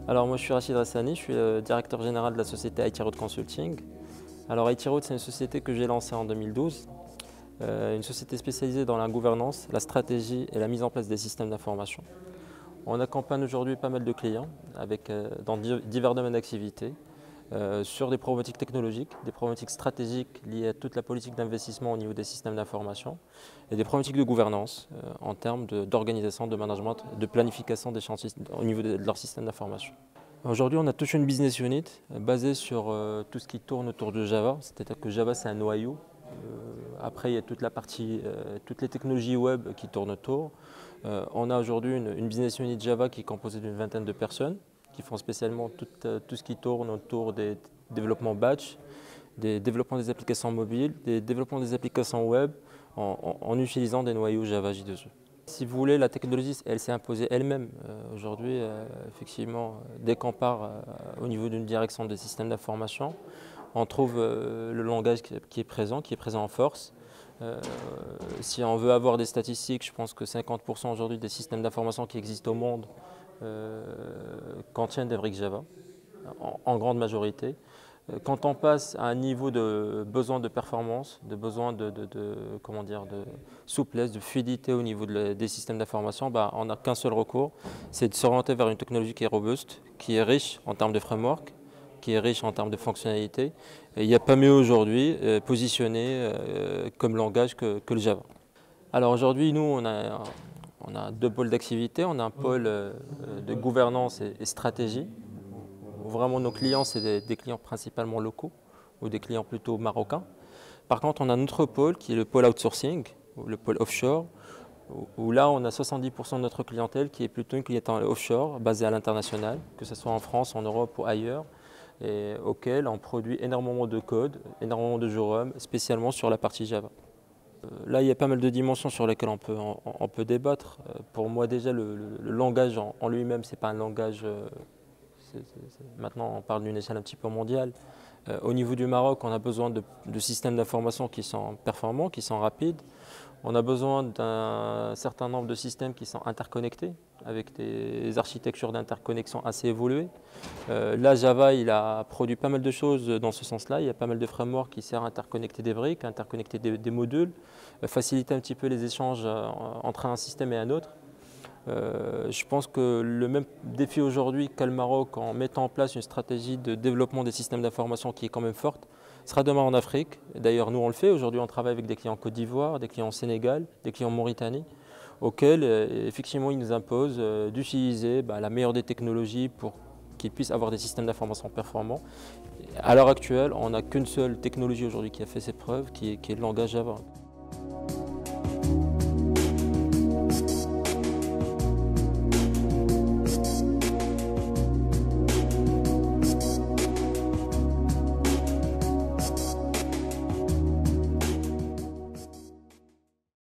Alors moi je suis Rachid Ressani, je suis le directeur général de la société IT Road Consulting. Alors IT Road, c'est une société que j'ai lancée en 2012, une société spécialisée dans la gouvernance, la stratégie et la mise en place des systèmes d'information. On accompagne aujourd'hui pas mal de clients dans divers domaines d'activité, sur des problématiques technologiques, des problématiques stratégiques liées à toute la politique d'investissement au niveau des systèmes d'information et des problématiques de gouvernance en termes d'organisation, de management, de planification des chantiers au niveau de leur système d'information. Aujourd'hui, on a toute une business unit basée sur tout ce qui tourne autour de Java, c'est-à-dire que Java c'est un noyau. Après, il y a toute la partie, toutes les technologies web qui tournent autour. On a aujourd'hui une business unit Java qui est composée d'une vingtaine de personnes qui font spécialement tout ce qui tourne autour des développements batch, des développements des applications mobiles, des développements des applications web en utilisant des noyaux Java J2E. Si vous voulez, la technologie, elle s'est imposée elle-même. Aujourd'hui, effectivement, dès qu'on part au niveau d'une direction des systèmes d'information, on trouve le langage qui est présent en force. Si on veut avoir des statistiques, je pense que 50% aujourd'hui des systèmes d'information qui existent au monde contiennent des briques Java, en grande majorité. Quand on passe à un niveau de besoin de performance, de besoin comment dire, de souplesse, de fluidité au niveau des systèmes d'information, on n'a qu'un seul recours, c'est de s'orienter vers une technologie qui est robuste, qui est riche en termes de framework, qui est riche en termes de fonctionnalités. Et il n'y a pas mieux aujourd'hui positionné comme langage que le Java. Alors aujourd'hui, nous, on a deux pôles d'activité. On a un pôle de gouvernance et stratégie. Vraiment, nos clients, c'est des clients principalement locaux ou des clients plutôt marocains. Par contre, on a un autre pôle qui est le pôle outsourcing, ou le pôle offshore, où là, on a 70% de notre clientèle qui est plutôt une clientèle offshore, basée à l'international, que ce soit en France, en Europe ou ailleurs, et auquel on produit énormément de code, énormément de jours spécialement sur la partie Java. Là, il y a pas mal de dimensions sur lesquelles on peut débattre. Pour moi, déjà, le langage en lui-même, ce n'est pas un langage. Maintenant, on parle d'une échelle un petit peu mondiale. Au niveau du Maroc, on a besoin de systèmes d'information qui sont performants, qui sont rapides. On a besoin d'un certain nombre de systèmes qui sont interconnectés, avec des architectures d'interconnexion assez évoluées. Là, Java, il a produit pas mal de choses dans ce sens-là. Il y a pas mal de frameworks qui servent à interconnecter des briques, à interconnecter des modules, faciliter un petit peu les échanges entre un système et un autre. Je pense que le même défi aujourd'hui qu'a le Maroc en mettant en place une stratégie de développement des systèmes d'information qui est quand même forte, sera demain en Afrique. D'ailleurs, nous on le fait. Aujourd'hui, on travaille avec des clients en Côte d'Ivoire, des clients au Sénégal, des clients en Mauritanie, auxquels effectivement ils nous imposent d'utiliser la meilleure des technologies pour qu'ils puissent avoir des systèmes d'information performants. À l'heure actuelle, on n'a qu'une seule technologie aujourd'hui qui a fait ses preuves, qui est le langage Java.